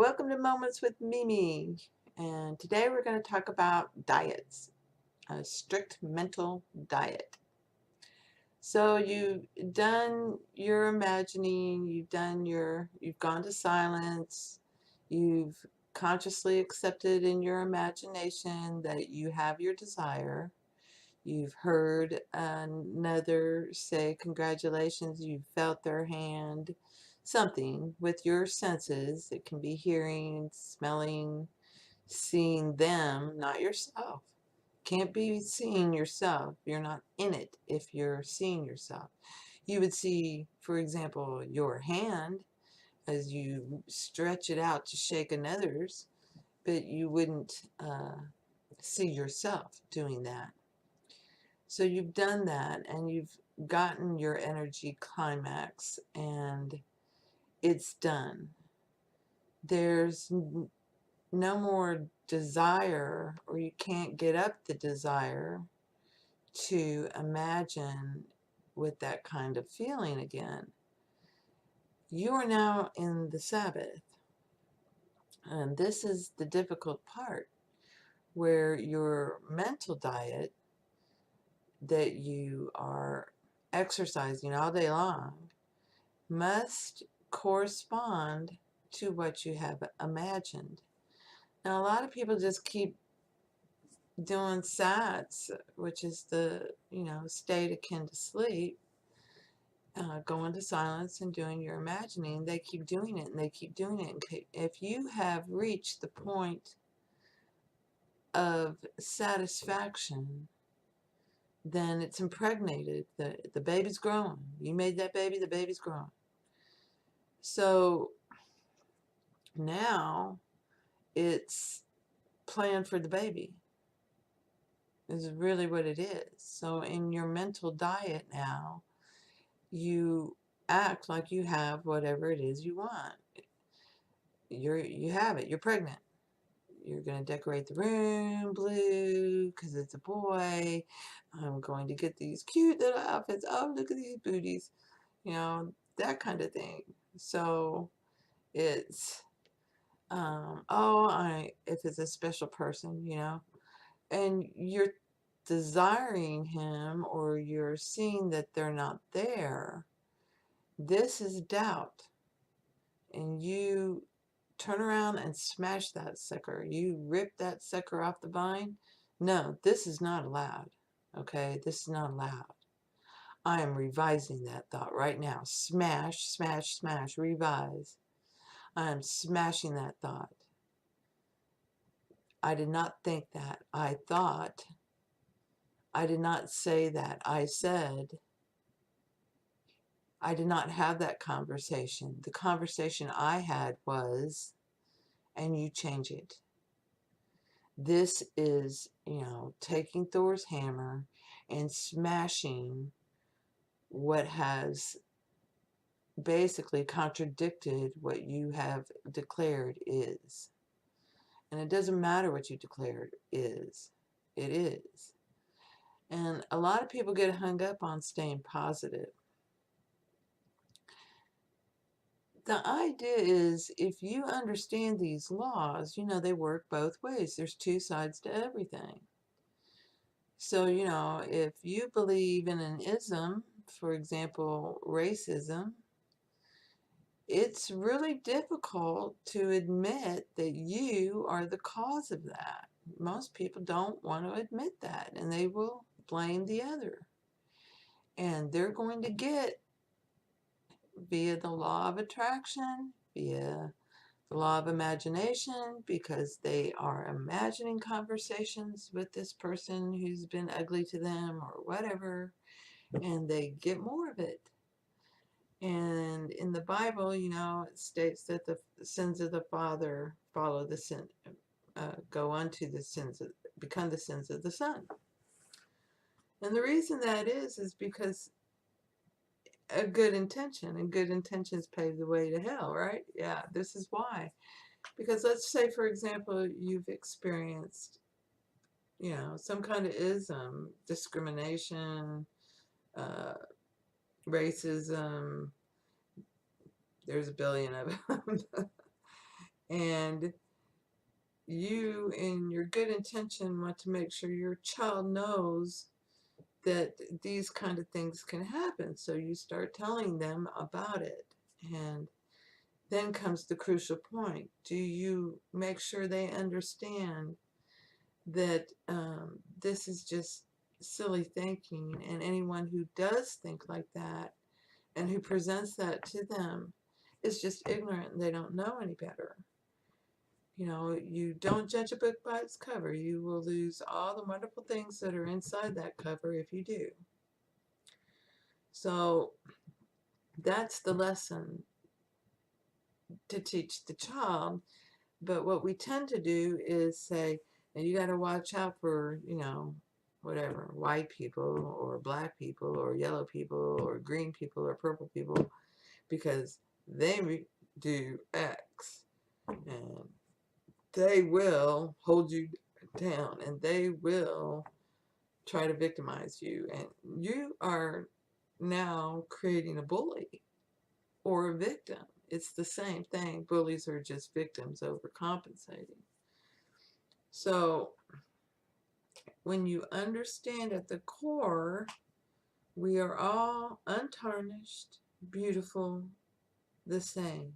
welcome to Moments with Mimi. And today we're going to talk about diets, a strict mental diet. So you've done your imagining, you've gone to silence, you've consciously accepted in your imagination that you have your desire. You've heard another say congratulations, you've felt their hand, something with your senses. It can be hearing, smelling, seeing them, not yourself. Can't be seeing yourself. You're not in it if you're seeing yourself. You would see, for example, your hand as you stretch it out to shake another's, but you wouldn't see yourself doing that. So you've done that and you've gotten your energy climax and it's done. There's no more desire, or you can't get up the desire to imagine with that kind of feeling again. You are now in the Sabbath. And this is the difficult part where your mental diet that you are exercising all day long must correspond to what you have imagined. Now, a lot of people just keep doing SATs, which is the, state akin to sleep, going to silence and doing your imagining. They keep doing it and they keep doing it. And if you have reached the point of satisfaction, then it's impregnated. The baby's growing. You made that baby, the baby's growing. So now it's planned for the baby, is really what it is. So in your mental diet now, you act like you have whatever it is you want. You have it. You're pregnant. You're going to decorate the room blue because it's a boy. I'm going to get these cute little outfits. Oh, look at these booties. That kind of thing. So it's, if it's a special person, and you're desiring him or you're seeing that they're not there, this is doubt. And you turn around and smash that sucker. You rip that sucker off the vine. No, this is not allowed. Okay, this is not allowed. I am revising that thought right now. Smash, smash, smash, revise. I am smashing that thought. I did not think that. I thought. I did not say that. I said. I did not have that conversation. The conversation I had was, and you change it. This is, taking Thor's hammer and smashing what has basically contradicted what you have declared is. And it doesn't matter what you declared is. It is. And a lot of people get hung up on staying positive. The idea is if you understand these laws, they work both ways. There's two sides to everything. So, if you believe in an ism, for example, racism, it's really difficult to admit that you are the cause of that. Most people don't want to admit that, and they will blame the other. And they're going to get, via the law of attraction, via the law of imagination, because they are imagining conversations with this person who's been ugly to them or whatever, and they get more of it. And in the Bible, it states that the sins of the father follow the sin, go unto the sins, become the sins of the son. And the reason that is because a good intention, and good intentions pave the way to hell, right? Yeah, this is why. Because let's say, for example, you've experienced, some kind of ism, discrimination, uh, racism. There's a billion of them. And you, in your good intention, want to make sure your child knows that these kind of things can happen. So you start telling them about it. And then comes the crucial point. Do you make sure they understand that this is just silly thinking, and anyone who does think like that and who presents that to them is just ignorant and they don't know any better? You know, you don't judge a book by its cover. You will lose all the wonderful things that are inside that cover if you do. So that's the lesson to teach the child. But what we tend to do is say, now you got to watch out for, you know, whatever, white people or black people or yellow people or green people or purple people, because they do X and they will hold you down and they will try to victimize you. And you are now creating a bully or a victim. It's the same thing. Bullies are just victims overcompensating. So when you understand at the core, we are all untarnished, beautiful, the same.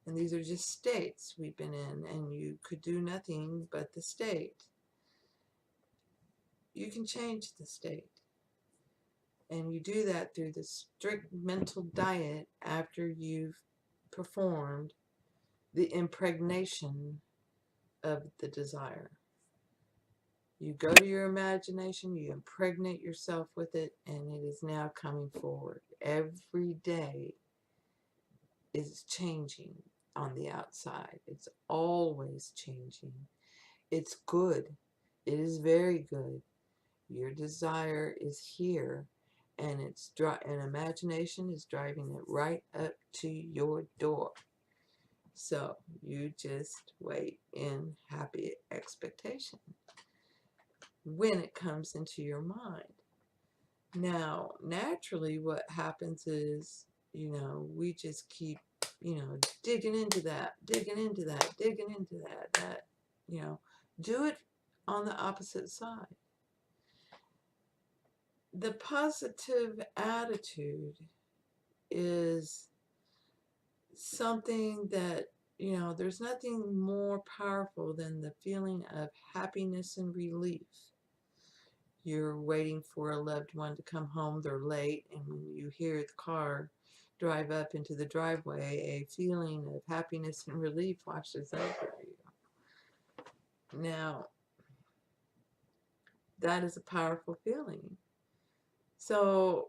And these are just states we've been in, and you could do nothing but the state. You can change the state. And you do that through the strict mental diet after you've performed the impregnation of the desire. You go to your imagination, you impregnate yourself with it, and it is now coming forward. Every day is changing on the outside. It's always changing. It's good. It is very good. Your desire is here, and and imagination is driving it right up to your door. So you just wait in happy expectation when it comes into your mind. Now, naturally, what happens is, you know, we just keep, you know, digging into that, digging into that, digging into that, you know, do it on the opposite side. The positive attitude is something that, you know, there's nothing more powerful than the feeling of happiness and relief. You're waiting for a loved one to come home, they're late, and when you hear the car drive up into the driveway, a feeling of happiness and relief washes over you. Now, that is a powerful feeling. So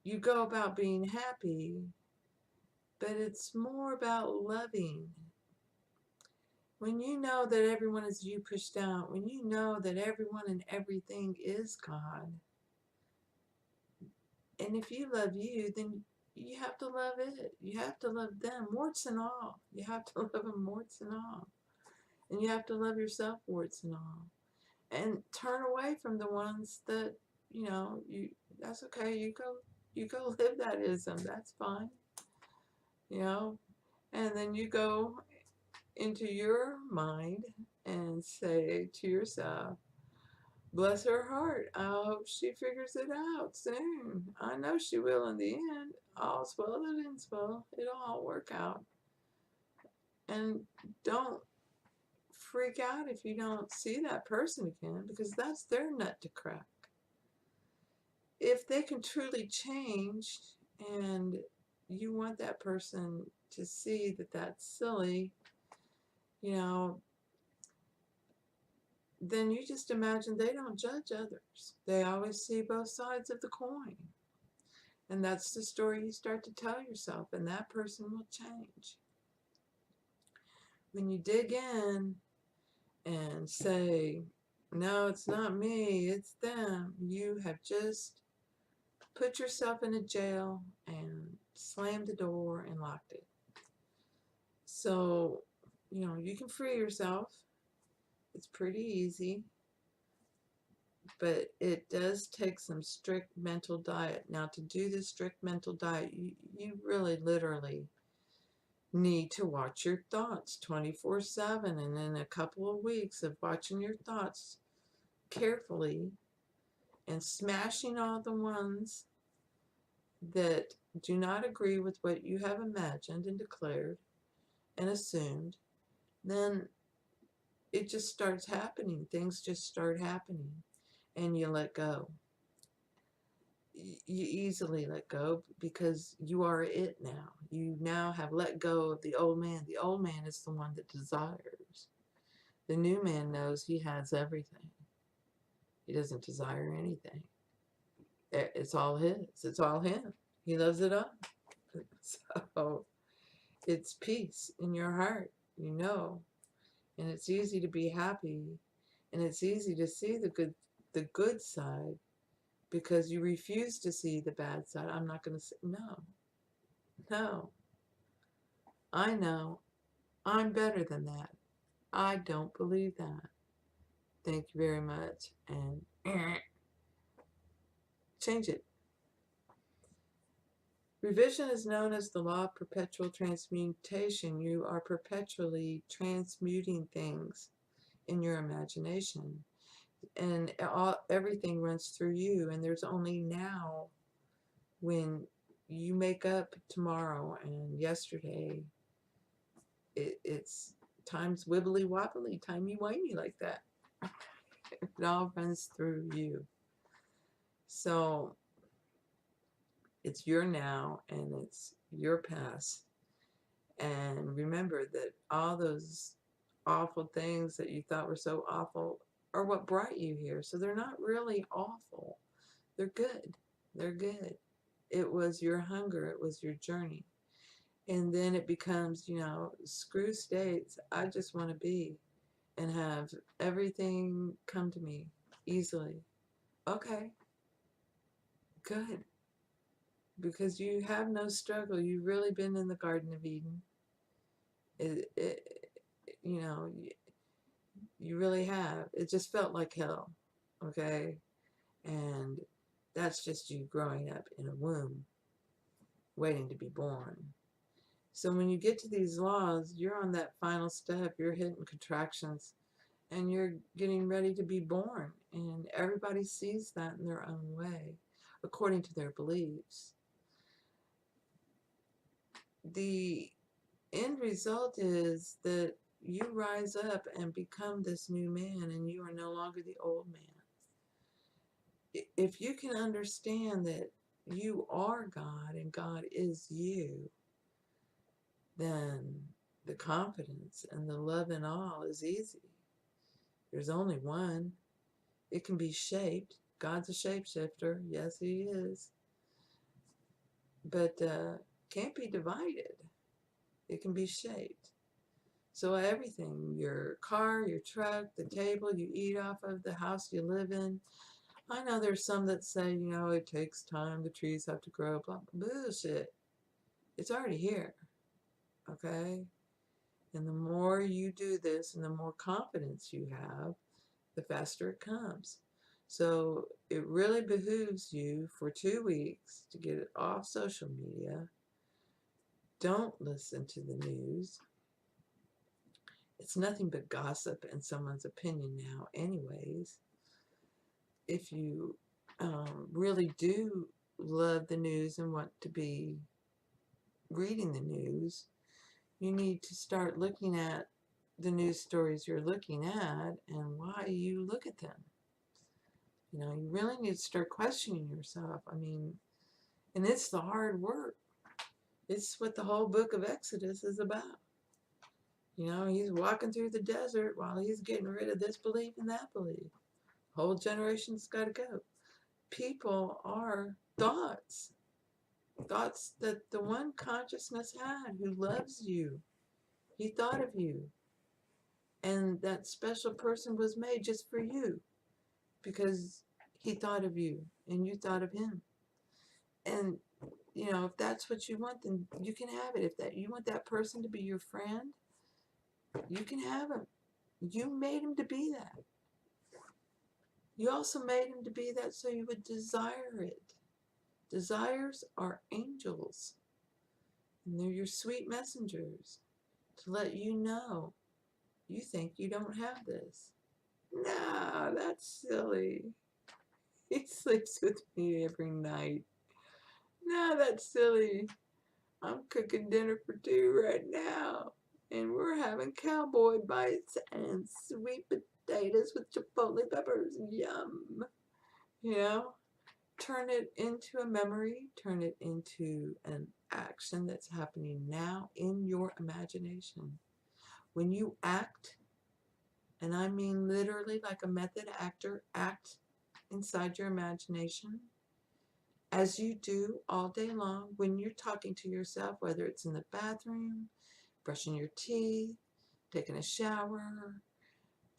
you go about being happy, but it's more about loving. When you know that everyone is you pushed out, when you know that everyone and everything is God, and if you love you, then you have to love it. You have to love them, warts and all. You have to love them, warts and all. And you have to love yourself, warts and all. And turn away from the ones that, you know, that's okay. You go live that ism. That's fine. You know, and then you go into your mind and say to yourself, bless her heart, I hope she figures it out soon. I know she will in the end. All's well that ends well. It'll all work out. And don't freak out if you don't see that person again, because that's their nut to crack. If they can truly change and you want that person to see that that's silly, you know, then you just imagine they don't judge others. They always see both sides of the coin. And that's the story you start to tell yourself, and that person will change. When you dig in and say, no, it's not me, it's them, you have just put yourself in a jail and slammed the door and locked it. So, you know, you can free yourself. It's pretty easy. But it does take some strict mental diet. Now, to do this strict mental diet, you really literally need to watch your thoughts 24/7, and in a couple of weeks of watching your thoughts carefully and smashing all the ones that do not agree with what you have imagined and declared and assumed, then it just starts happening. Things just start happening, and you let go. You easily let go because you are it now. You now have let go of the old man. The old man is the one that desires. The new man knows he has everything. He doesn't desire anything. It's all his. It's all him. He loves it all. So it's peace in your heart, and it's easy to be happy, and it's easy to see the good side, because you refuse to see the bad side. I'm not going to say no. I know I'm better than that. I don't believe that. Thank you very much, and change it. Revision is known as the law of perpetual transmutation. You are perpetually transmuting things in your imagination, and everything runs through you, and there's only now. When you make up tomorrow and yesterday, it's time's wibbly wobbly, timey wimey like that. It all runs through you. So it's your now and it's your past. And remember that all those awful things that you thought were so awful are what brought you here. So they're not really awful. They're good. They're good. It was your hunger. It was your journey. And then it becomes, screw states. I just want to be and have everything come to me easily. Okay, good. Because you have no struggle. You've really been in the Garden of Eden. You know, you really have. It just felt like hell. Okay? And that's just you growing up in a womb, waiting to be born. So when you get to these laws, you're on that final step. You're hitting contractions and you're getting ready to be born. And everybody sees that in their own way, according to their beliefs. The end result is that you rise up and become this new man, and you are no longer the old man. If you can understand that you are God and God is you, then the confidence and the love and all is easy. There's only one. It can be shaped. God's a shapeshifter. Yes, he is. But can't be divided. It can be shaped. So everything, your car, your truck, the table you eat off of, the house you live in. I know there's some that say, it takes time, the trees have to grow, blah, blah, bullshit. It's already here, okay? And the more you do this and the more confidence you have, the faster it comes. So it really behooves you for 2 weeks to get it off social media. Don't listen to the news. It's nothing but gossip and someone's opinion now anyways. If you really do love the news and want to be reading the news, you need to start looking at the news stories you're looking at and why you look at them. You really need to start questioning yourself. And it's the hard work. It's what the whole book of Exodus is about. He's walking through the desert while he's getting rid of this belief and that belief. Whole generation's got to go. People are thoughts. Thoughts that the one consciousness had who loves you. He thought of you. And that special person was made just for you because he thought of you and you thought of him. And, if that's what you want, then you can have it. If that you want that person to be your friend, you can have him. You made him to be that. You also made him to be that so you would desire it. Desires are angels. And they're your sweet messengers to let you know you think you don't have this. No, that's silly. He sleeps with me every night. No, that's silly. I'm cooking dinner for two right now. And we're having cowboy bites and sweet potatoes with chipotle peppers. Yum. You know, turn it into a memory, turn it into an action that's happening now in your imagination. When you act, and I mean literally like a method actor, act inside your imagination as you do all day long when you're talking to yourself, whether it's in the bathroom, brushing your teeth, taking a shower,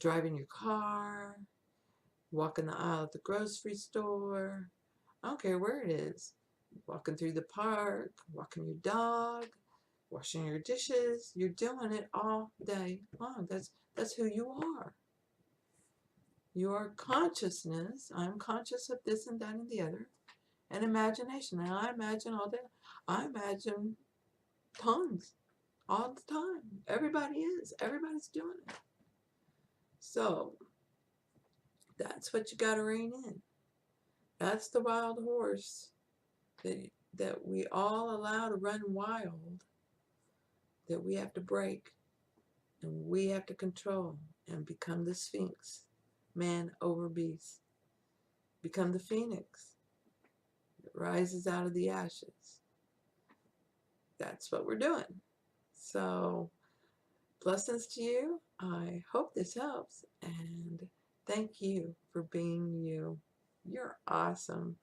driving your car, walking the aisle at the grocery store. I don't care where it is. Walking through the park, walking your dog, washing your dishes. You're doing it all day long. That's who you are. Your consciousness, I'm conscious of this and that and the other, and imagination. And I imagine all day. I imagine tons all the time. Everybody is. Everybody's doing it. So that's what you got to rein in. That's the wild horse that we all allow to run wild, that we have to break and we have to control and become the Sphinx, man over beast. Become the phoenix that rises out of the ashes. That's what we're doing. So, blessings to you. I hope this helps, and thank you for being you. You're awesome.